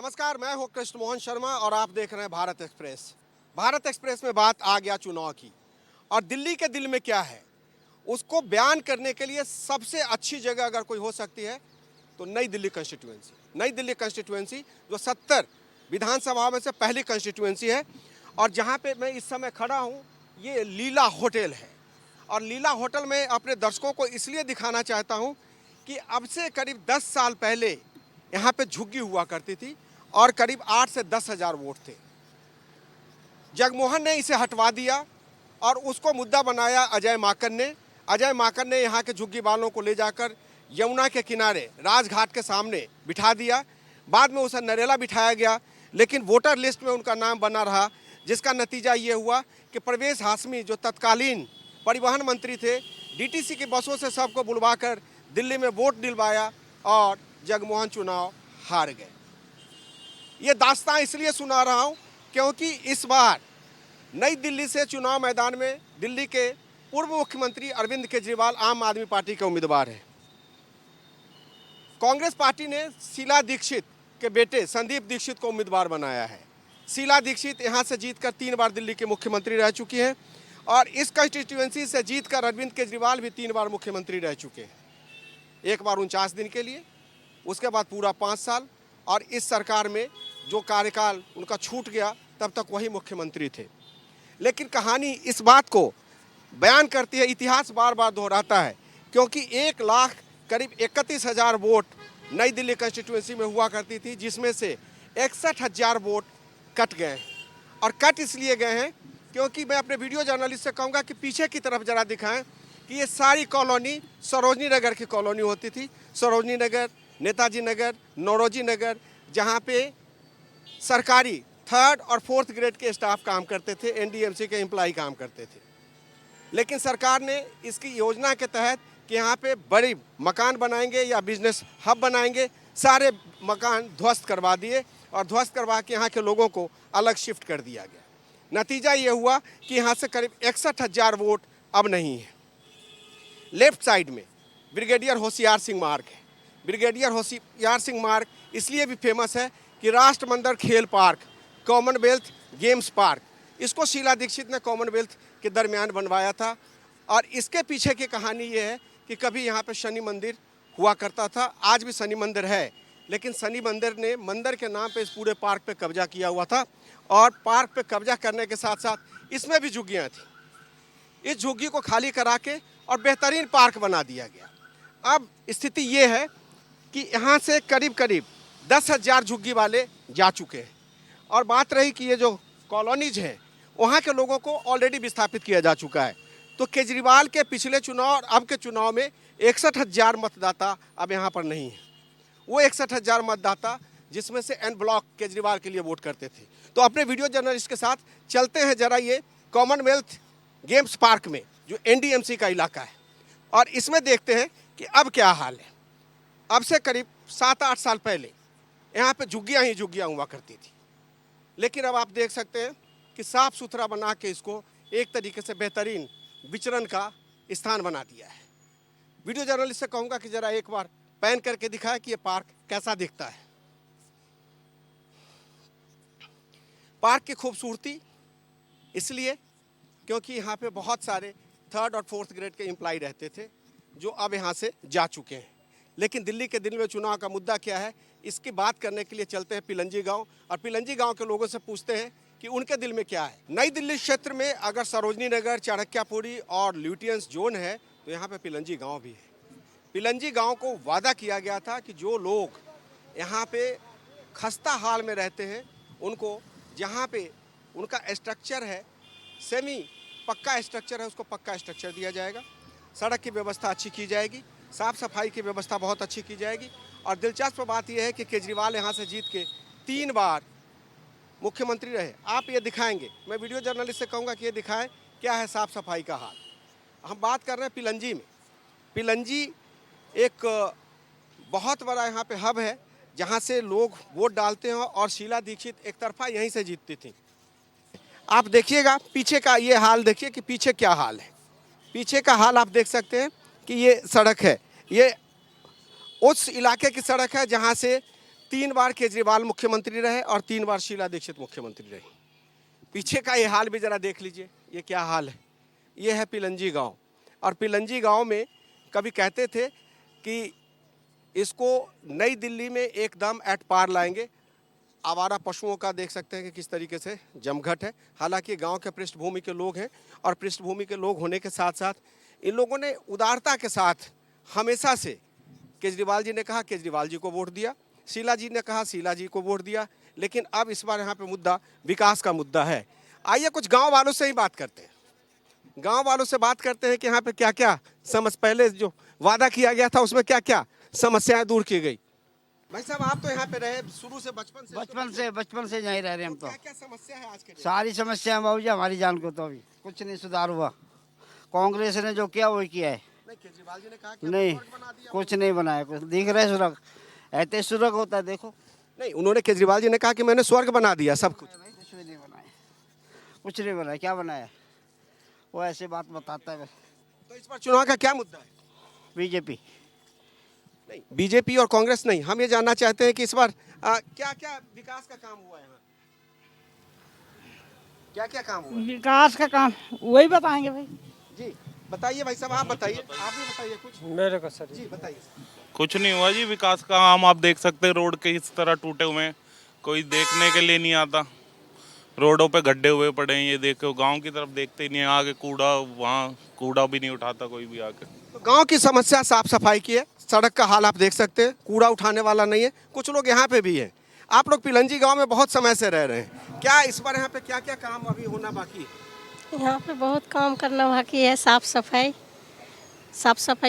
नमस्कार, मैं हूं कृष्ण मोहन शर्मा और आप देख रहे हैं भारत एक्सप्रेस। भारत एक्सप्रेस में बात आ गया चुनाव की और दिल्ली के दिल में क्या है उसको बयान करने के लिए सबसे अच्छी जगह अगर कोई हो सकती है तो नई दिल्ली कंस्टिट्यूएंसी। नई दिल्ली कंस्टिट्यूएंसी जो 70 विधानसभा में से पहली कंस्टिट्यूएंसी है और जहां पे मैं इस समय खड़ा हूं ये लीला होटल है। और लीला होटल में अपने दर्शकों को इसलिए दिखाना चाहता हूं कि अब से करीब 10 साल पहले यहाँ पे झुग्गी हुआ करती थी और करीब 8 से 10 हज़ार वोट थे। जगमोहन ने इसे हटवा दिया और उसको मुद्दा बनाया अजय माकन ने। अजय माकन ने यहाँ के झुग्गी वालों को ले जाकर यमुना के किनारे राजघाट के सामने बिठा दिया। बाद में उसे नरेला बिठाया गया, लेकिन वोटर लिस्ट में उनका नाम बना रहा, जिसका नतीजा ये हुआ कि परवेज हाशमी जो तत्कालीन परिवहन मंत्री थे, डीटीसी की बसों से सबको बुलवाकर दिल्ली में वोट दिलवाया और जगमोहन चुनाव हार गए। ये दास्तां इसलिए सुना रहा हूं क्योंकि इस बार नई दिल्ली से चुनाव मैदान में दिल्ली के पूर्व मुख्यमंत्री अरविंद केजरीवाल आम आदमी पार्टी के उम्मीदवार हैं। कांग्रेस पार्टी ने शीला दीक्षित के बेटे संदीप दीक्षित को उम्मीदवार बनाया है। शीला दीक्षित यहां से जीतकर 3 बार दिल्ली के मुख्यमंत्री रह चुकी हैं और इस कंस्टिट्यूएंसी से जीतकर अरविंद केजरीवाल भी 3 बार मुख्यमंत्री रह चुके हैं। एक बार 49 दिन के लिए, उसके बाद पूरा 5 साल, और इस सरकार में जो कार्यकाल उनका छूट गया तब तक वही मुख्यमंत्री थे। लेकिन कहानी इस बात को बयान करती है, इतिहास बार बार दोहराता है, क्योंकि 1 लाख करीब 31 हज़ार वोट नई दिल्ली कंस्टिट्यूएंसी में हुआ करती थी, जिसमें से 61 हज़ार वोट कट गए हैं। और कट इसलिए गए हैं क्योंकि मैं अपने वीडियो जर्नलिस्ट से कहूँगा कि पीछे की तरफ जरा दिखाएं कि ये सारी कॉलोनी सरोजनी नगर की कॉलोनी होती थी। सरोजनी नगर, नेताजी नगर, नौरोजी नगर, जहाँ पे सरकारी 3rd और 4th ग्रेड के स्टाफ काम करते थे, एनडीएमसी के एम्प्लॉय काम करते थे। लेकिन सरकार ने इसकी योजना के तहत कि यहाँ पे बड़ी मकान बनाएंगे या बिजनेस हब बनाएंगे, सारे मकान ध्वस्त करवा दिए और ध्वस्त करवा के यहाँ के लोगों को अलग शिफ्ट कर दिया गया। नतीजा ये हुआ कि यहाँ से करीब 61 हज़ार वोट अब नहीं है। लेफ्ट साइड में ब्रिगेडियर होशियार सिंह मार्ग है। ब्रिगेडियर होशियार सिंह मार्ग इसलिए भी फेमस है कि राष्ट्रमंदिर खेल पार्क, कॉमनवेल्थ गेम्स पार्क, इसको शीला दीक्षित ने कॉमनवेल्थ के दरमियान बनवाया था। और इसके पीछे की कहानी ये है कि कभी यहाँ पे शनि मंदिर हुआ करता था, आज भी शनि मंदिर है, लेकिन शनि मंदिर ने मंदिर के नाम पे इस पूरे पार्क पे कब्जा किया हुआ था और पार्क पे कब्जा करने के साथ साथ इसमें भी झुग्गियाँ थी। इस झुग्गी को खाली करा के और बेहतरीन पार्क बना दिया गया। अब स्थिति ये है कि यहाँ से करीब करीब 10 हज़ार झुग्गी वाले जा चुके हैं और बात रही कि ये जो कॉलोनीज हैं वहाँ के लोगों को ऑलरेडी विस्थापित किया जा चुका है। तो केजरीवाल के पिछले चुनाव और अब के चुनाव में 61 हज़ार मतदाता अब यहाँ पर नहीं है। वो 61 हज़ार मतदाता जिसमें से एन ब्लॉक केजरीवाल के लिए वोट करते थे। तो अपने वीडियो जर्नलिस्ट के साथ चलते हैं जरा ये कॉमनवेल्थ गेम्स पार्क में, जो एनडीएमसी का इलाका है, और इसमें देखते हैं कि अब क्या हाल है। अब से करीब 7-8 साल पहले यहाँ पे झुग्गियाँ ही झुग्गियाँ हुआ करती थी, लेकिन अब आप देख सकते हैं कि साफ़ सुथरा बना के इसको एक तरीके से बेहतरीन विचरण का स्थान बना दिया है। वीडियो जर्नलिस्ट से कहूँगा कि ज़रा एक बार पैन करके दिखाए कि ये पार्क कैसा दिखता है। पार्क की खूबसूरती इसलिए क्योंकि यहाँ पे बहुत सारे 3rd और 4th ग्रेड के एम्प्लॉय रहते थे जो अब यहाँ से जा चुके हैं। लेकिन दिल्ली के दिल में चुनाव का मुद्दा क्या है, इसकी बात करने के लिए चलते हैं पिलंजी गांव और पिलंजी गांव के लोगों से पूछते हैं कि उनके दिल में क्या है। नई दिल्ली क्षेत्र में अगर सरोजनी नगर, चाणक्यपुरी और ल्यूटियंस जोन है तो यहाँ पे पिलंजी गांव भी है। पिलंजी गांव को वादा किया गया था कि जो लोग यहाँ पे खस्ता हाल में रहते हैं उनको, जहाँ पे उनका स्ट्रक्चर है सेमी पक्का स्ट्रक्चर है, उसको पक्का स्ट्रक्चर दिया जाएगा। सड़क की व्यवस्था अच्छी की जाएगी, साफ़ सफाई की व्यवस्था बहुत अच्छी की जाएगी। और दिलचस्प बात यह है कि केजरीवाल यहाँ से जीत के 3 बार मुख्यमंत्री रहे। आप ये दिखाएंगे, मैं वीडियो जर्नलिस्ट से कहूँगा कि ये दिखाएं क्या है साफ़ सफाई का हाल। हम बात कर रहे हैं पिलंजी में। पिलंजी एक बहुत बड़ा यहाँ पे हब है जहाँ से लोग वोट डालते हैं और शीला दीक्षित एक तरफा यहीं से जीतती थी। आप देखिएगा पीछे का ये हाल, देखिए कि पीछे क्या हाल है। पीछे का हाल आप देख सकते हैं कि ये सड़क है, ये उस इलाके की सड़क है जहाँ से 3 बार केजरीवाल मुख्यमंत्री रहे और 3 बार शीला दीक्षित मुख्यमंत्री रही। पीछे का ये हाल भी जरा देख लीजिए, ये क्या हाल है। ये है पिलंजी गांव, और पिलंजी गांव में कभी कहते थे कि इसको नई दिल्ली में एकदम एट पार लाएंगे। आवारा पशुओं का देख सकते हैं कि किस तरीके से जमघट है। हालांकि गांव के पृष्ठभूमि के लोग हैं, और पृष्ठभूमि के लोग होने के साथ साथ इन लोगों ने उदारता के साथ हमेशा से, केजरीवाल जी ने कहा केजरीवाल जी को वोट दिया, शीला जी ने कहा शीला जी को वोट दिया, लेकिन अब इस बार यहाँ पे मुद्दा विकास का मुद्दा है। आइए कुछ गांव वालों से ही बात करते हैं, गांव वालों से बात करते हैं कि यहाँ पे क्या क्या पहले जो वादा किया गया था उसमें क्या क्या समस्याएं दूर की गई। भाई साहब, आप तो यहाँ पे रहे शुरू से, बचपन से यहीं रह रहे हैं हम। तो क्या क्या समस्या है आज के दिन? सारी समस्या है बाबूजी, हमारी जान को तो अभी कुछ नहीं सुधार हुआ। कांग्रेस ने जो किया वही किया है। नहीं, केजरीवाल जी ने कहा कि नहीं, सड़क बना दिया। कुछ नहीं बनाया। कुछ दिख रहा है सुरग, ऐसे सुरग होता है देखो। नहीं, उन्होंने केजरीवाल जी ने कहा कि मैंने स्वर्ग बना दिया सब कुछ। कुछ भी नहीं बनाया, कुछ नहीं बनाया। क्या बनाया? वो ऐसे बात बताता है। तो इस बार चुनाव का क्या मुद्दा है? बीजेपी नहीं, बीजेपी और कांग्रेस नहीं, हम ये जानना चाहते हैं कि इस बार क्या क्या विकास का काम हुआ है यहाँ? क्या क्या काम हुआ है? विकास का काम वही बताएंगे भाई जी बताइए भाई साहब, आप बताइए, आप भी बताइए कुछ। मेरे को सर जी बताइए। कुछ नहीं हुआ जी, विकास का काम आप देख सकते हैं। रोड के इस तरह टूटे हुए हैं, कोई देखने के लिए नहीं आता। रोडों पे गड्ढे हुए पड़े हैं, ये देखो। गांव की तरफ देखते ही नहीं, आगे कूड़ा, वहाँ कूड़ा भी नहीं उठाता कोई भी आके। तो गांव की समस्या साफ सफाई की है, सड़क का हाल आप देख सकते हैं, कूड़ा उठाने वाला नहीं है। कुछ लोग यहाँ पे भी हैं। आप लोग पिलंजी गांव में बहुत समय से रह रहे हैं, क्या इस बार यहाँ पे क्या क्या काम अभी होना बाकी है? यहाँ पे बहुत काम करना बाकी है। साफ सफाई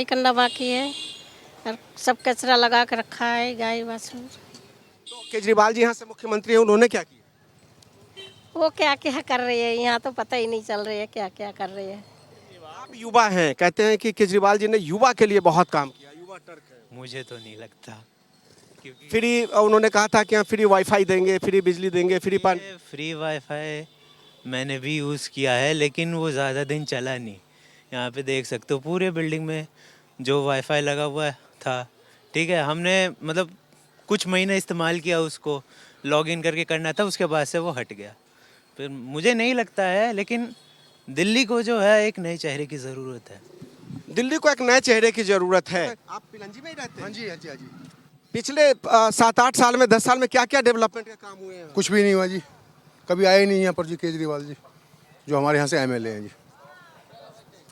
करना बाकी है, और सब कचरा लगा के रखा है, गाय वासुर। तो केजरीवाल जी यहाँ से मुख्यमंत्री हैं, उन्होंने क्या किया? वो क्या क्या कर रही है यहाँ तो पता ही नहीं चल रही है क्या क्या कर रही है। आप युवा हैं, कहते हैं कि केजरीवाल जी ने युवा के लिए बहुत काम किया, युवा टर्क है। मुझे तो नहीं लगता, क्योंकि फ्री, उन्होंने कहा था कि फ्री वाईफाई देंगे, फ्री बिजली देंगे, फ्री पानी। फ्री वाईफाई मैंने भी यूज़ किया है, लेकिन वो ज़्यादा दिन चला नहीं। यहाँ पे देख सकते हो पूरे बिल्डिंग में जो वाईफाई लगा हुआ था, ठीक है, हमने मतलब कुछ महीने इस्तेमाल किया उसको, लॉगिन करके करना था, उसके बाद से वो हट गया। फिर मुझे नहीं लगता है, लेकिन दिल्ली को जो है एक नए चेहरे की ज़रूरत है। दिल्ली को एक नए चेहरे की जरूरत है। आप पिलंजी में ही रहते हैं? हाँ जी, हाँ जी, हाँ जी। पिछले 7-8 साल में, 10 साल में क्या क्या डेवलपमेंट के काम हुए हैं? कुछ भी नहीं हुआ जी, कभी आए ही नहीं यहाँ पर जी केजरीवाल जी, जो हमारे यहाँ से एमएलए हैं जी,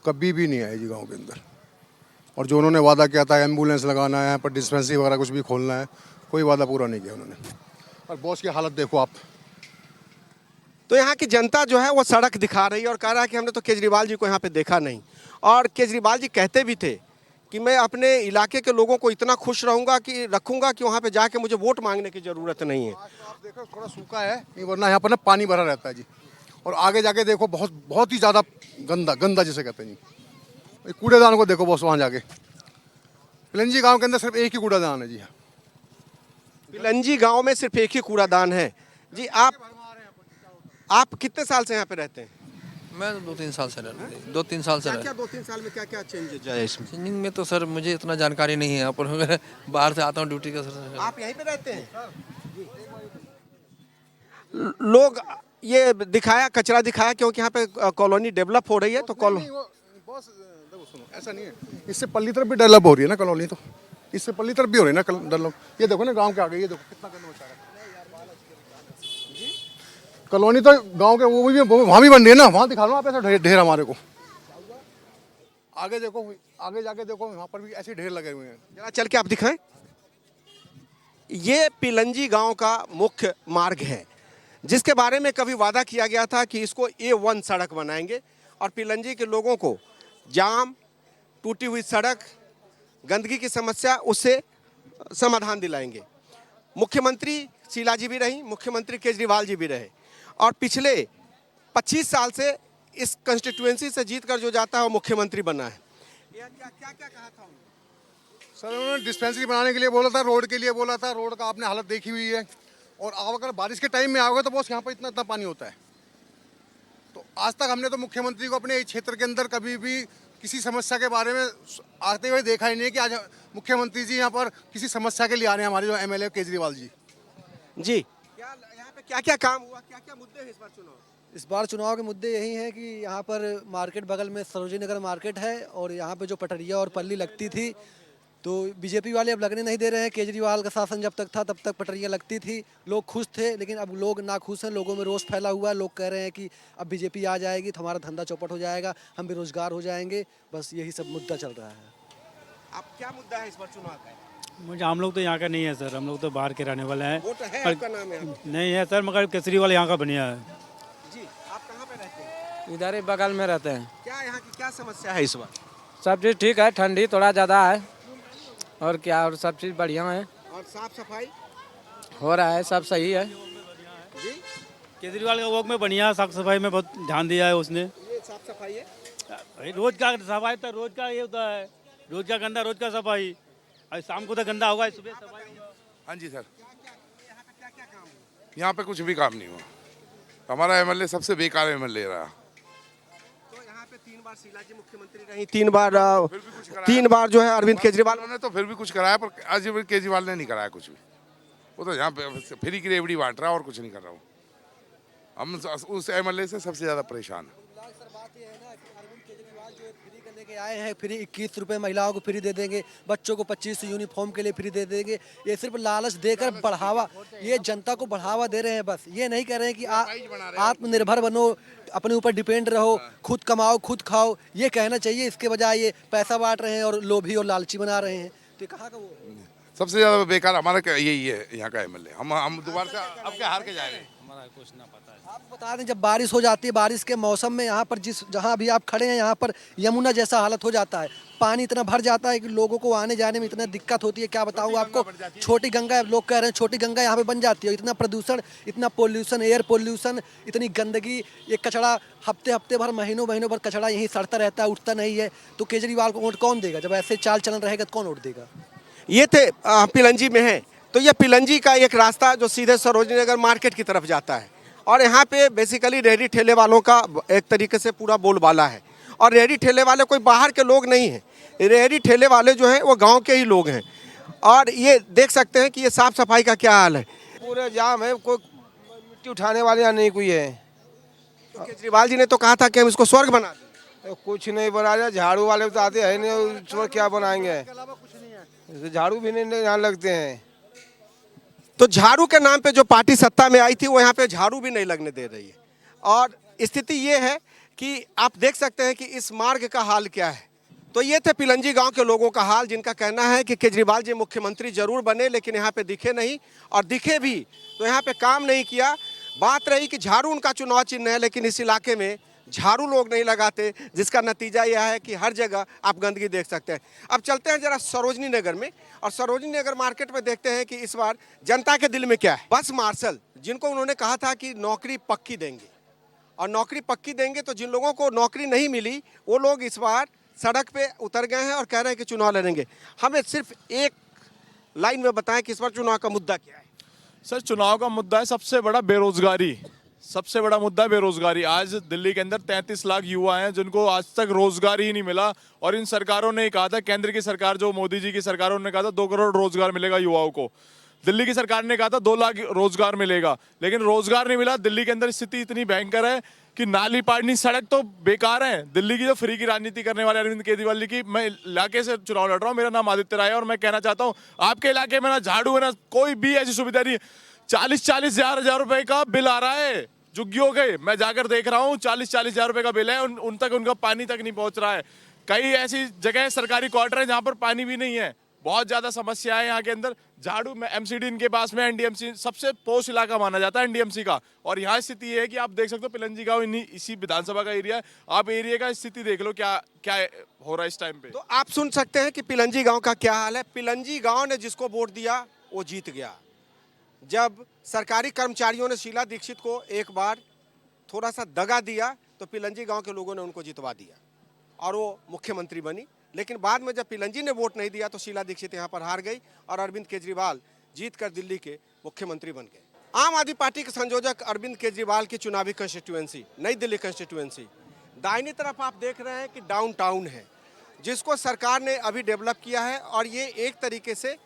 कभी भी नहीं आए जी गांव के अंदर। और जो उन्होंने वादा किया था एम्बुलेंस लगाना है, यहाँ पर डिस्पेंसरी वगैरह कुछ भी खोलना है, कोई वादा पूरा नहीं किया उन्होंने। और बॉस की हालत देखो आप। तो यहाँ की जनता जो है वो सड़क दिखा रही है और कह रहा है कि हमने तो केजरीवाल जी को यहाँ पे देखा नहीं। और केजरीवाल जी कहते भी थे कि मैं अपने इलाके के लोगों को इतना खुश रखूंगा कि वहाँ पे जाके मुझे वोट मांगने की ज़रूरत नहीं है। आप देखो थोड़ा सूखा है, नहीं वरना यहाँ पर ना पानी भरा रहता है जी। और आगे जाके देखो बहुत ही ज़्यादा गंदा जिसे कहते हैं जी। कूड़ेदान को देखो बॉस, वहाँ जाके पिलंजी गाँव के अंदर सिर्फ एक ही कूड़ादान है जी। पिलंजी गाँव में सिर्फ एक ही कूड़ादान है जी। आप कितने साल से यहाँ पे रहते हैं? मैं तो 2-3 साल से रह रहा हूँ। 2-3 साल से रह क्या 2-3 साल में क्या क्या चेंजेज आए इसमें? सिंगिंग में तो सर मुझे इतना जानकारी नहीं है। यहाँ पर मैं बाहर से आता हूँ ड्यूटी का सर। आप यहीं पे रहते हैं? लोग ये दिखाया, कचरा दिखाया, क्योंकि यहाँ पे कॉलोनी डेवलप हो रही है। तो बॉस देखो सुनो, ऐसा नहीं है, इससे पल्ली तरफ भी डेवलप हो रही है ना कॉलोनी, तो इससे पल्ली तरफ भी हो रही है ना डेवलप। ये देखो ना गाँव के आगे, ये देखो कितना गंदा मचा है कॉलोनी। तो गांव के वो भी वहाँ भी बन रही है ना, वहाँ दिखा लो आप ऐसा ढेर हमारे को। आगे देखो, आगे जाके देखो, वहाँ पर भी ऐसे ढेर लगे हुए हैं। जरा चल के आप दिखाएं। ये पिलंजी गांव का मुख्य मार्ग है, जिसके बारे में कभी वादा किया गया था कि इसको A1 सड़क बनाएंगे और पिलंजी के लोगों को जाम, टूटी हुई सड़क, गंदगी की समस्या, उससे समाधान दिलाएंगे। मुख्यमंत्री शीला जी भी रही, मुख्यमंत्री केजरीवाल जी भी रहे, और पिछले 25 साल से इस कंस्टिट्यूएंसी से जीतकर जो जाता है वो मुख्यमंत्री बना है। क्या कहा था उन्होंने? सर उन्होंने डिस्पेंसरी बनाने के लिए बोला था, रोड के लिए बोला था। रोड का आपने हालत देखी हुई है। और अगर बारिश के टाइम में आओगे तो बॉस यहाँ पर इतना पानी होता है। तो आज तक हमने तो मुख्यमंत्री को अपने क्षेत्र के अंदर कभी भी किसी समस्या के बारे में आते हुए देखा ही नहीं है कि आज मुख्यमंत्री जी यहाँ पर किसी समस्या के लिए आ रहे हैं, हमारे जो एमएलए केजरीवाल जी। जी, क्या यहाँ पे क्या क्या काम हुआ, क्या क्या मुद्दे हैं इस बार चुनाव? इस बार चुनाव के मुद्दे यही हैं कि यहाँ पर मार्केट बगल में सरोजिनी नगर मार्केट है और यहाँ पे जो पटरिया और पल्ली लगती थी तो बीजेपी वाले अब लगने नहीं दे रहे हैं। केजरीवाल का शासन जब तक था तब तक पटरियाँ लगती थी, लोग खुश थे, लेकिन अब लोग नाखुश हैं, लोगों में रोष फैला हुआ है। लोग कह रहे हैं कि अब बीजेपी आ जाएगी तो हमारा धंधा चौपट हो जाएगा, हम बेरोजगार हो जाएंगे। बस यही सब मुद्दा चल रहा है। अब क्या मुद्दा है इस बार चुनाव का? मुझे हम लोग तो यहाँ का नहीं है सर, हम लोग तो बाहर के रहने वाले हैं। वोट है, आपका नाम है यहाँ पे? नहीं है सर, मगर केजरीवाल यहाँ का बढ़िया है। जी, आप कहाँ पे रहते हैं? इधर ही बगल में रहते हैं। क्या यहाँ की क्या समस्या है इस बार? सब चीज़ ठीक है, ठंडी थोड़ा ज़्यादा है और क्या, और सब चीज़ बढ़िया है। और साफ सफाई हो रहा है, सब सही है। जी, केजरीवाल का वर्क में बढ़िया, साफ सफाई में बहुत ध्यान दिया है उसने। ये साफ सफाई है। भाई रोज का सफाई तो रोज का ये होता है, रोज का गंदा रोज का सफाई, और शाम को तो गंदा होगा, सुबह सफाई। हाँ जी सर, यहाँ पे कुछ भी काम नहीं हुआ। हमारा एमएलए सबसे बेकार एमएलए रहा। तो यहाँ पे 3 बार शीला जी मुख्यमंत्री रही, 3 बार जो है अरविंद केजरीवाल। उन्होंने तो फिर भी कुछ कराया, पर आज केजरीवाल ने नहीं कराया कुछ भी। वो तो यहाँ पे फ्री की रेवड़ी बांट रहा है और कुछ नहीं कर रहा हूँ। हम उस एमएलए से सबसे ज़्यादा परेशान हैं। के आए हैं फ्री 21 रुपए महिलाओं को फ्री दे देंगे, बच्चों को 25 यूनिफॉर्म के लिए फ्री दे देंगे। ये सिर्फ लालच देकर बढ़ावा, ये जनता को बढ़ावा दे रहे हैं। बस ये नहीं कह रहे हैं कि आत्मनिर्भर बनो, अपने ऊपर डिपेंड रहो, खुद कमाओ खुद खाओ, ये कहना चाहिए। इसके बजाय ये पैसा बांट रहे हैं और लोभी और लालची बना रहे हैं। तो कहाँ का वो सबसे ज़्यादा बेकार हमारा यही है यहाँ का एमएलए। हम दोबारा से अब क्या हार के जाएंगे? हमारा कुछ ना पता है। आपको बता दें, जब बारिश हो जाती है, बारिश के मौसम में यहाँ पर जहाँ भी आप खड़े हैं यहाँ पर यमुना जैसा हालत हो जाता है। पानी इतना भर जाता है कि लोगों को आने जाने में इतना दिक्कत होती है, क्या बताऊँ आपको। छोटी गंगा, लोग कह रहे हैं छोटी गंगा यहाँ पे बन जाती है। इतना प्रदूषण, इतना पोल्यूशन, एयर पोल्यूशन, इतनी गंदगी, ये कचरा हफ्ते भर महीनों भर कचरा यहीं सड़ता रहता है, उठता नहीं है। तो केजरीवाल को वोट कौन देगा? जब ऐसे चाल चलन रहेगा तो कौन वोट देगा? ये थे पिलंजी में है, तो ये पिलंजी का एक रास्ता जो सीधे सरोजिनी नगर मार्केट की तरफ जाता है और यहाँ पे बेसिकली रेहड़ी ठेले वालों का एक तरीके से पूरा बोलबाला है। और रेहड़ी ठेले वाले कोई बाहर के लोग नहीं हैं, रेहड़ी ठेले वाले जो हैं वो गांव के ही लोग हैं। और ये देख सकते हैं कि ये साफ सफाई का क्या हाल है। पूरे जाम है, कोई मिट्टी उठाने वाले यहाँ नहीं कोई है। तो केजरीवाल जी ने तो कहा था कि हम इसको स्वर्ग बना दें। कुछ नहीं बना रहे, झाड़ू वाले तो आते हैं नहीं, उसमें क्या बनाएंगे? झाड़ू भी नहीं यहाँ लगते हैं। तो झाड़ू के नाम पे जो पार्टी सत्ता में आई थी वो यहाँ पे झाड़ू भी नहीं लगने दे रही है। और स्थिति ये है कि आप देख सकते हैं कि इस मार्ग का हाल क्या है। तो ये थे पिलंजी गांव के लोगों का हाल, जिनका कहना है कि केजरीवाल जी मुख्यमंत्री जरूर बने लेकिन यहाँ पे दिखे नहीं, और दिखे भी तो यहाँ पे काम नहीं किया। बात रही कि झाड़ू उनका चुनाव चिन्ह है, लेकिन इस इलाके में झाड़ू लोग नहीं लगाते, जिसका नतीजा यह है कि हर जगह आप गंदगी देख सकते हैं। अब चलते हैं जरा सरोजनी नगर में, और सरोजनी नगर मार्केट में देखते हैं कि इस बार जनता के दिल में क्या है। बस मार्शल, जिनको उन्होंने कहा था कि नौकरी पक्की देंगे, और नौकरी पक्की देंगे, तो जिन लोगों को नौकरी नहीं मिली वो लोग इस बार सड़क पे उतर गए हैं और कह रहे हैं कि चुनाव लड़ेंगे। हमें सिर्फ एक लाइन में बताएं कि इस बार चुनाव का मुद्दा क्या है। सर, चुनाव का मुद्दा है सबसे बड़ा बेरोजगारी। सबसे बड़ा मुद्दा है बेरोजगारी। आज दिल्ली के अंदर 33 लाख युवा हैं जिनको आज तक रोजगार ही नहीं मिला। और इन सरकारों ने कहा था, केंद्र की सरकार जो मोदी जी की सरकार, उन्होंने कहा था 2 करोड़ रोजगार मिलेगा युवाओं को। दिल्ली की सरकार ने कहा था 2 लाख रोजगार मिलेगा, लेकिन रोजगार नहीं मिला। दिल्ली के अंदर स्थिति इतनी भयंकर है कि नाली पानी सड़क तो बेकार है। दिल्ली की जो फ्री की राजनीति करने वाले अरविंद केजरीवाल जी की, मैं इलाके से चुनाव लड़ रहा हूँ, मेरा नाम आदित्य राय है, और मैं कहना चाहता हूँ आपके इलाके में ना झाड़ू है ना कोई भी ऐसी सुविधा नहीं। 40-40 हजार रुपए का बिल आ रहा है झुग्गियों के, मैं जाकर देख रहा हूँ 40-40 हजार रुपए का बिल है, उन तक उनका पानी तक नहीं पहुंच रहा है। कई ऐसी जगह सरकारी क्वार्टर है जहाँ पर पानी भी नहीं है। बहुत ज्यादा समस्या है यहाँ के अंदर। झाड़ू में एमसीडी इनके पास में, एनडीएमसी सबसे पोस्ट इलाका माना जाता है एनडीएमसी का। और यहाँ स्थिति ये है कि आप देख सकते हो पिलंजी गांव इसी विधानसभा का एरिया है। आप एरिया का स्थिति देख लो क्या क्या हो रहा है इस टाइम पे। तो आप सुन सकते हैं कि पिलंजी गांव का क्या हाल है। पिलंजी गांव ने जिसको वोट दिया वो जीत गया। जब सरकारी कर्मचारियों ने शीला दीक्षित को एक बार थोड़ा सा दगा दिया तो पिलंजी गांव के लोगों ने उनको जितवा दिया और वो मुख्यमंत्री बनी। लेकिन बाद में जब पिलंजी ने वोट नहीं दिया तो शीला दीक्षित यहाँ पर हार गई और अरविंद केजरीवाल जीतकर दिल्ली के मुख्यमंत्री बन गए। आम आदमी पार्टी के संयोजक अरविंद केजरीवाल की चुनावी कंस्टिट्यूएंसी नई दिल्ली कंस्टिट्यूएंसी, दाहिनी तरफ आप देख रहे हैं कि डाउन टाउन है, जिसको सरकार ने अभी डेवलप किया है और ये एक तरीके से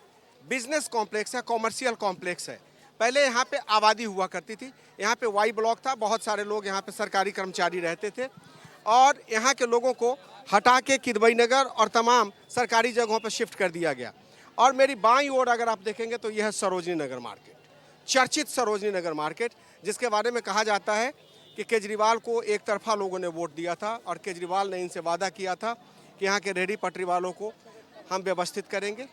बिजनेस कॉम्प्लेक्स है, कॉमर्शियल कॉम्प्लेक्स है। पहले यहाँ पे आबादी हुआ करती थी, यहाँ पे वाई ब्लॉक था, बहुत सारे लोग यहाँ पे सरकारी कर्मचारी रहते थे और यहाँ के लोगों को हटा के किदवई नगर और तमाम सरकारी जगहों पर शिफ्ट कर दिया गया। और मेरी बाईं ओर अगर आप देखेंगे तो यह है सरोजनी नगर मार्केट, चर्चित सरोजनी नगर मार्केट, जिसके बारे में कहा जाता है कि केजरीवाल को एक तरफा लोगों ने वोट दिया था और केजरीवाल ने इनसे वादा किया था कि यहाँ के रेहड़ी पटरी वालों को हम व्यवस्थित करेंगे,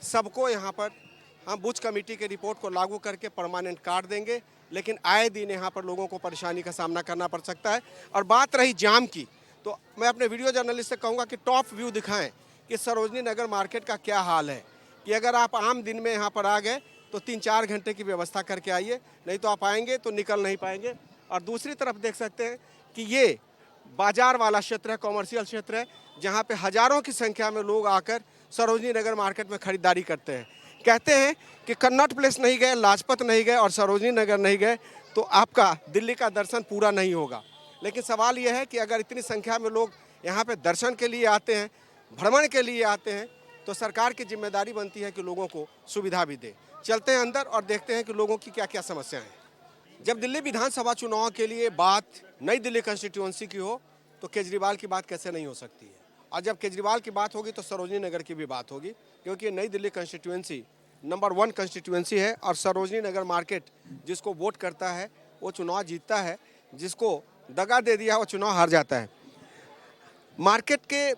सबको यहाँ पर हम बुच कमेटी के रिपोर्ट को लागू करके परमानेंट कार्ड देंगे। लेकिन आए दिन यहाँ पर लोगों को परेशानी का सामना करना पड़ सकता है। और बात रही जाम की, तो मैं अपने वीडियो जर्नलिस्ट से कहूँगा कि टॉप व्यू दिखाएं कि सरोजनी नगर मार्केट का क्या हाल है, कि अगर आप आम दिन में यहाँ पर आ गए तो 3-4 घंटे की व्यवस्था करके आइए, नहीं तो आप आएंगे तो निकल नहीं पाएंगे। और दूसरी तरफ देख सकते हैं कि ये बाजार वाला क्षेत्र है, कॉमर्शियल क्षेत्र है, जहाँ पे हज़ारों की संख्या में लोग आकर सरोजनी नगर मार्केट में खरीदारी करते हैं। कहते हैं कि कन्नॉट प्लेस नहीं गए, लाजपत नहीं गए और सरोजनी नगर नहीं गए तो आपका दिल्ली का दर्शन पूरा नहीं होगा। लेकिन सवाल यह है कि अगर इतनी संख्या में लोग यहाँ पे दर्शन के लिए आते हैं, भ्रमण के लिए आते हैं, तो सरकार की जिम्मेदारी बनती है कि लोगों को सुविधा भी दे। चलते हैं अंदर और देखते हैं कि लोगों की क्या क्या समस्याएं हैं। जब दिल्ली विधानसभा चुनाव के लिए बात नई दिल्ली कंस्टिट्यूएंसी की हो तो केजरीवाल की बात कैसे नहीं हो सकती है, और जब केजरीवाल की बात होगी तो सरोजनी नगर की भी बात होगी, क्योंकि नई दिल्ली कंस्टिट्यूएंसी नंबर 1 कंस्टिट्यूएंसी है और सरोजनी नगर मार्केट जिसको वोट करता है वो चुनाव जीतता है, जिसको दगा दे दिया वो चुनाव हार जाता है। मार्केट के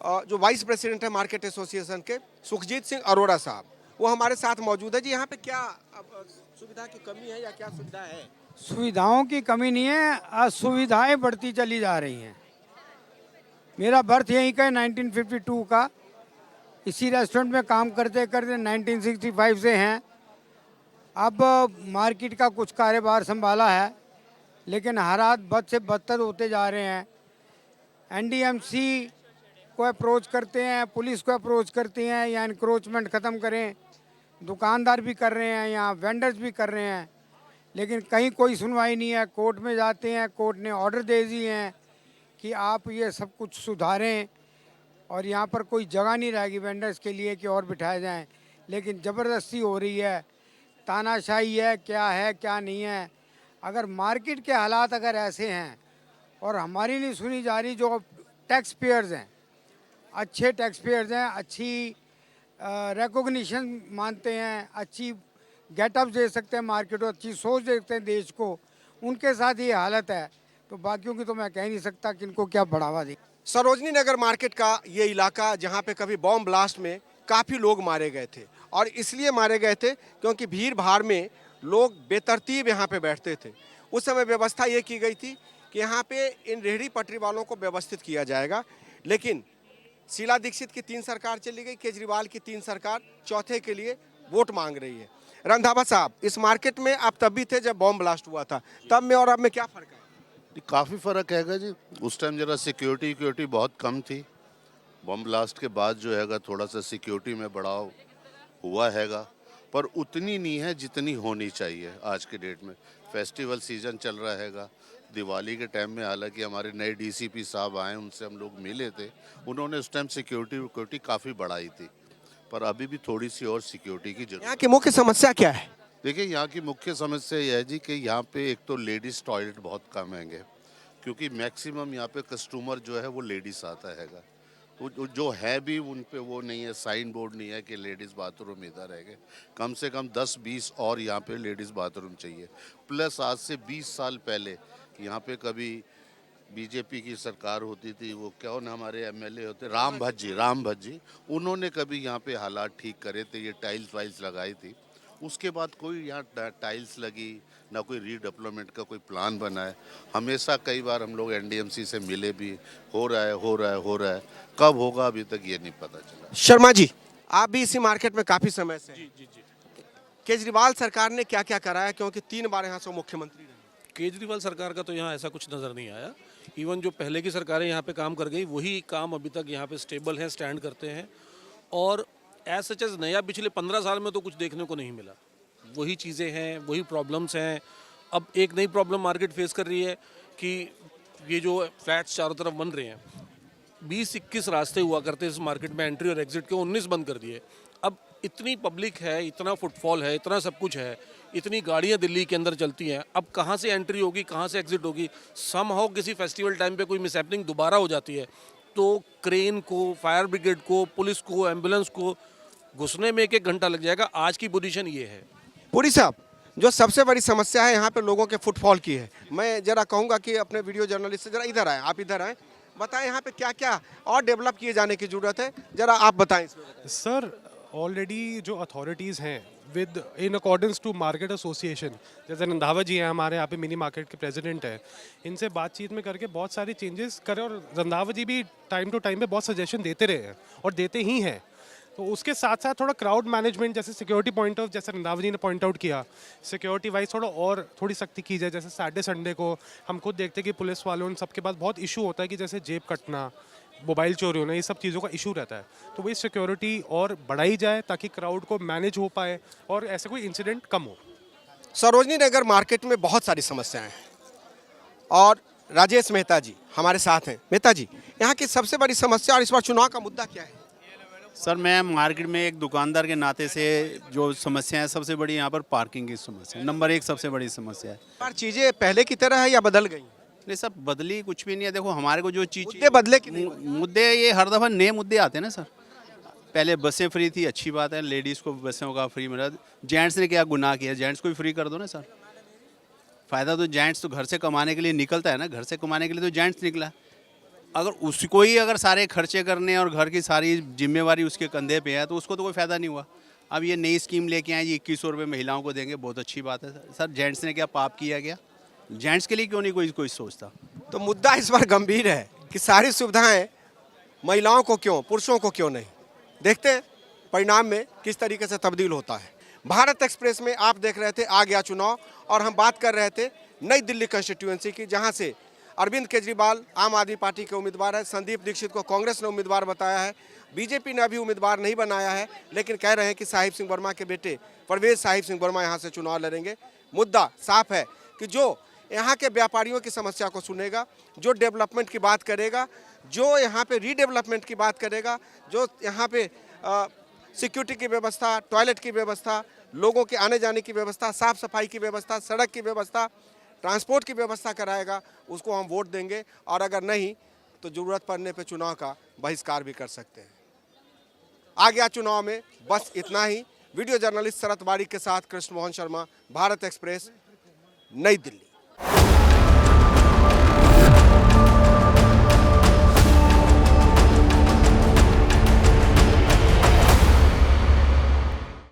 जो वाइस प्रेसिडेंट है मार्केट एसोसिएशन के, सुखजीत सिंह अरोड़ा साहब, वो हमारे साथ मौजूद है। जी, यहाँ पे क्या सुविधा की कमी है या क्या सुविधा है? सुविधाओं की कमी नहीं है, असुविधाएं बढ़ती चली जा रही हैं। मेरा बर्थ यहीं का है 1952 का, इसी रेस्टोरेंट में काम करते करते 1965 से हैं। अब मार्केट का कुछ कारोबार संभाला है, लेकिन हालात बद से बदतर होते जा रहे हैं। एनडीएमसी को अप्रोच करते हैं, पुलिस को अप्रोच करते हैं या इंक्रोचमेंट ख़त्म करें, दुकानदार भी कर रहे हैं, यहाँ वेंडर्स भी कर रहे हैं, लेकिन कहीं कोई सुनवाई नहीं है। कोर्ट में जाते हैं, कोर्ट ने ऑर्डर दे दिए हैं कि आप ये सब कुछ सुधारें और यहाँ पर कोई जगह नहीं रहेगी वेंडर्स के लिए कि और बिठाए जाएं, लेकिन ज़बरदस्ती हो रही है, तानाशाही है, क्या नहीं है। अगर मार्केट के हालात अगर ऐसे हैं और हमारी नहीं सुनी जा रही, जो टैक्स पेयर्स हैं, अच्छे टैक्स पेयर्स हैं, अच्छी रिकॉग्निशन मानते हैं, अच्छी गेटअप दे सकते हैं मार्केट को, अच्छी सोच दे सकते हैं देश को, उनके साथ ये हालत है तो बाकियों की तो मैं कह नहीं सकता कि इनको क्या बढ़ावा दे। सरोजनी नगर मार्केट का ये इलाका जहाँ पे कभी बॉम्ब ब्लास्ट में काफ़ी लोग मारे गए थे, और इसलिए मारे गए थे क्योंकि भीड़ भाड़ में लोग बेतरतीब यहाँ पे बैठते थे। उस समय व्यवस्था ये की गई थी कि यहाँ पे इन रेहड़ी पटरी वालों को व्यवस्थित किया जाएगा, लेकिन शीला दीक्षित की 3 सरकार चली गई, केजरीवाल की 3 सरकार चौथे के लिए वोट मांग रही है। रंधावा साहब, इस मार्केट में आप तब भी थे जब बॉम्ब ब्लास्ट हुआ था, तब में और अब में क्या फ़र्क है? काफ़ी फ़र्क हैगा जी। उस टाइम ज़रा सिक्योरिटी बहुत कम थी। बम ब्लास्ट के बाद जो हैगा थोड़ा सा सिक्योरिटी में बढ़ाव हुआ हैगा, पर उतनी नहीं है जितनी होनी चाहिए। आज के डेट में फेस्टिवल सीज़न चल रहा हैगा, दिवाली के टाइम में हालांकि हमारे नए डीसीपी साहब आए, उनसे हम लोग मिले थे, उन्होंने उस टाइम सिक्योरिटी काफ़ी बढ़ाई थी, पर अभी भी थोड़ी सी और सिक्योरिटी की जरूरत। यहाँ की मुख्य समस्या क्या है? देखिए, यहाँ की मुख्य समस्या यह है जी कि यहाँ पे एक तो लेडीज़ टॉयलेट बहुत कम हैंगे, क्योंकि मैक्सिमम यहाँ पे कस्टमर जो है वो लेडीज़ आता हैगा, तो जो है भी उन पे वो नहीं है, साइन बोर्ड नहीं है कि लेडीज़ बाथरूम इधर है। कम से कम 10-20 और यहाँ पे लेडीज़ बाथरूम चाहिए। प्लस आज से 20 साल पहले यहाँ पे कभी बीजेपी की सरकार होती थी, वो कौन हमारे एमएलए होते, राम भज्जी, उन्होंने कभी यहाँ पे हालात ठीक करे थे, ये टाइल्स वाइल्स लगाई थी। उसके बाद कोई यहाँ टाइल्स लगी ना, कोई रीडेवलपमेंट का कोई प्लान बना है। हमेशा कई बार हम लोग एनडीएमसी से मिले भी, हो रहा है, कब होगा अभी तक ये नहीं पता चला। शर्मा जी, आप भी इसी मार्केट में काफ़ी समय से? जी। केजरीवाल सरकार ने क्या क्या कराया, क्योंकि 3 बार यहाँ से मुख्यमंत्री रहे? केजरीवाल सरकार का तो यहाँ ऐसा कुछ नज़र नहीं आया। इवन जो पहले की सरकारें यहाँ पे काम कर गई, वही काम अभी तक यहाँ पे स्टेबल हैं, स्टैंड करते हैं, और एज सच एज नया पिछले 15 साल में तो कुछ देखने को नहीं मिला। वही चीज़ें हैं, वही प्रॉब्लम्स हैं। अब एक नई प्रॉब्लम मार्केट फेस कर रही है कि ये जो फ्लैट्स चारों तरफ बन रहे हैं, 20-21 रास्ते हुआ करते इस मार्केट में एंट्री और एग्जिट के, 19 बंद कर दिए। अब इतनी पब्लिक है, इतना फुटफॉल है, इतना सब कुछ है, इतनी गाड़ियां दिल्ली के अंदर चलती हैं, अब कहाँ से एंट्री होगी, कहाँ से एग्जिट होगी? समहाउ किसी फेस्टिवल टाइम पे कोई मिसहैपनिंग दोबारा हो जाती है तो क्रेन को, फायर ब्रिगेड को, पुलिस को, एम्बुलेंस को घुसने में 1-1 घंटा लग जाएगा। आज की पोजीशन ये है। पुरी साहब, जो सबसे बड़ी समस्या है यहाँ पे लोगों के फुटफॉल की है। मैं जरा कहूँगा कि अपने वीडियो जर्नलिस्ट से जरा इधर आए, आप इधर आए, बताएं यहाँ पे क्या क्या और डेवलप किए जाने की जरूरत है, जरा आप बताएं इसमें। सर ऑलरेडी जो अथॉरिटीज़ हैं with in accordance to market association, जैसे रंधावा जी हैं हमारे यहाँ पे मिनी मार्केट के प्रेसिडेंट हैं, इनसे बातचीत में करके बहुत सारी चेंजेस करें और रंधावा जी भी टाइम टू टाइम पे बहुत सजेशन देते रहे हैं और देते ही हैं। तो उसके साथ साथ थोड़ा क्राउड मैनेजमेंट, जैसे सिक्योरिटी पॉइंट ऑफ, जैसे रंधावा जी ने पॉइंट आउट किया, सिक्योरिटी वाइज थोड़ी सख्ती की जाए। जैसे सैटरडे संडे को हम खुद देखते हैं कि पुलिस वालों उन सबके पास बहुत इशू होता है कि जैसे जेब कटना, मोबाइल चोरी होना, ये सब चीज़ों का इशू रहता है। तो वही सिक्योरिटी और बढ़ाई जाए ताकि क्राउड को मैनेज हो पाए और ऐसे कोई इंसिडेंट कम हो। सरोजनी नगर मार्केट में बहुत सारी समस्याएं हैं और राजेश मेहता जी हमारे साथ हैं। मेहता जी, यहाँ की सबसे बड़ी समस्या और इस बार चुनाव का मुद्दा क्या है? सर, मैं मार्केट में एक दुकानदार के नाते से जो समस्या है, सबसे बड़ी यहाँ पर पार्किंग की समस्या नंबर 1 सबसे बड़ी समस्या है। पर चीज़ें पहले की तरह है या बदल गई? नहीं सर, बदली कुछ भी नहीं है। देखो हमारे को जो चीज़ मुद्दे बदले कि नहीं? मुद्दे ये हर दफ़ा नए मुद्दे आते हैं ना सर। पहले बसें फ्री थी, अच्छी बात है, लेडीज़ को बसों का फ्री मिला। जेंट्स ने क्या गुनाह किया? जेंट्स को भी फ्री कर दो ना सर। फ़ायदा तो जेंट्स तो घर से कमाने के लिए निकलता है ना, घर से कमाने के लिए तो जेंट्स निकला। अगर उसको ही अगर सारे खर्चे करने और घर की सारी जिम्मेवारी उसके कंधे पे है तो उसको तो कोई फ़ायदा नहीं हुआ। अब ये नई स्कीम लेके आए जी, 2100 रुपये महिलाओं को देंगे, बहुत अच्छी बात है सर। जेंट्स ने क्या पाप किया गया? जेंट्स के लिए क्यों नहीं कोई सोचता? तो मुद्दा इस बार गंभीर है कि सारी सुविधाएं महिलाओं को क्यों, पुरुषों को क्यों नहीं? देखते हैं परिणाम में किस तरीके से तब्दील होता है। भारत एक्सप्रेस में आप देख रहे थे आ गया चुनाव, और हम बात कर रहे थे नई दिल्ली कंस्टिट्यूएंसी की, जहां से अरविंद केजरीवाल आम आदमी पार्टी के उम्मीदवार है। संदीप दीक्षित को कांग्रेस ने उम्मीदवार बताया है, बीजेपी ने अभी उम्मीदवार नहीं बनाया है, लेकिन कह रहे हैं कि साहिब सिंह वर्मा के बेटे परवेज साहिब सिंह वर्मा यहाँ से चुनाव लड़ेंगे। मुद्दा साफ है कि जो यहाँ के व्यापारियों की समस्या को सुनेगा, जो डेवलपमेंट की बात करेगा, जो यहाँ पे रीडेवलपमेंट की बात करेगा, जो यहाँ पे सिक्योरिटी की व्यवस्था, टॉयलेट की व्यवस्था, लोगों के आने जाने की व्यवस्था, साफ सफाई की व्यवस्था, सड़क की व्यवस्था, ट्रांसपोर्ट की व्यवस्था कराएगा, उसको हम वोट देंगे। और अगर नहीं तो ज़रूरत पड़ने पे चुनाव का बहिष्कार भी कर सकते हैं। आ गया चुनाव में बस इतना ही। वीडियो जर्नलिस्ट शरद वारिक के साथ कृष्ण मोहन शर्मा, भारत एक्सप्रेस, नई दिल्ली।